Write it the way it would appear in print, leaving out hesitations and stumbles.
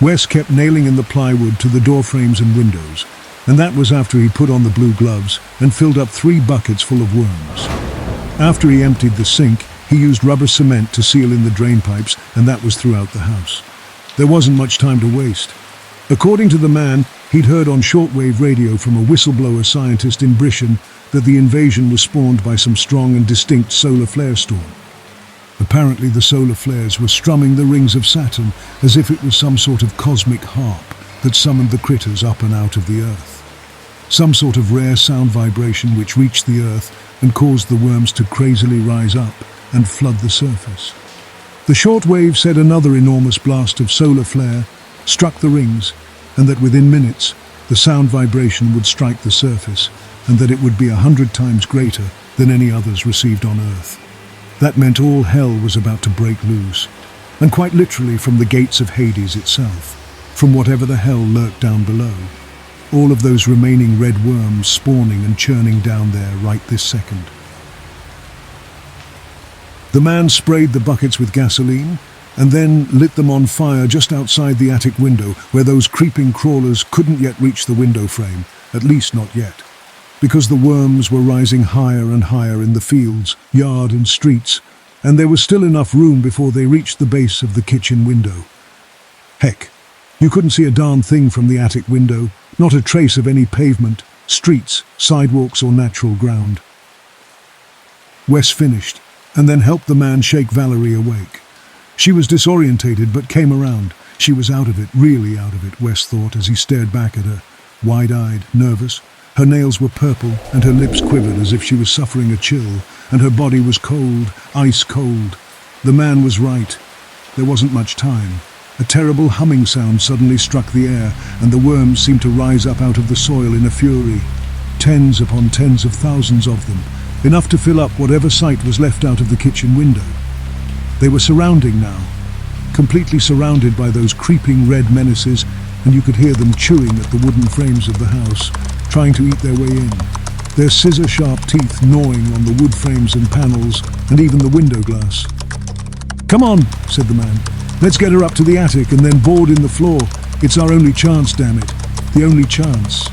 Wes kept nailing in the plywood to the door frames and windows, and that was after he put on the blue gloves and filled up 3 buckets full of worms. After he emptied the sink, he used rubber cement to seal in the drain pipes, and that was throughout the house. There wasn't much time to waste. According to the man, he'd heard on shortwave radio from a whistleblower scientist in Britain that the invasion was spawned by some strong and distinct solar flare storm. Apparently the solar flares were strumming the rings of Saturn as if it was some sort of cosmic harp that summoned the critters up and out of the Earth. Some sort of rare sound vibration which reached the Earth and caused the worms to crazily rise up and flood the surface. The shortwave said another enormous blast of solar flare struck the rings, and that within minutes the sound vibration would strike the surface, and that it would be 100 times greater than any others received on Earth. That meant all hell was about to break loose, and quite literally from the gates of Hades itself, from whatever the hell lurked down below. All of those remaining red worms spawning and churning down there right this second. The man sprayed the buckets with gasoline and then lit them on fire just outside the attic window where those creeping crawlers couldn't yet reach the window frame, at least not yet, because the worms were rising higher and higher in the fields, yard and streets, and there was still enough room before they reached the base of the kitchen window. Heck, you couldn't see a darn thing from the attic window, not a trace of any pavement, streets, sidewalks or natural ground. Wes finished, and then helped the man shake Valerie awake. She was disorientated but came around. She was out of it, really out of it, Wes thought as he stared back at her, wide-eyed, nervous. Her nails were purple and her lips quivered as if she was suffering a chill, and her body was cold, ice cold. The man was right. There wasn't much time. A terrible humming sound suddenly struck the air, and the worms seemed to rise up out of the soil in a fury. Tens upon tens of thousands of them, enough to fill up whatever sight was left out of the kitchen window. They were surrounding now, completely surrounded by those creeping red menaces, and you could hear them chewing at the wooden frames of the house, trying to eat their way in, their scissor-sharp teeth gnawing on the wood frames and panels, and even the window glass. "Come on," said the man. "Let's get her up to the attic and then board in the floor. It's our only chance, damn it. The only chance."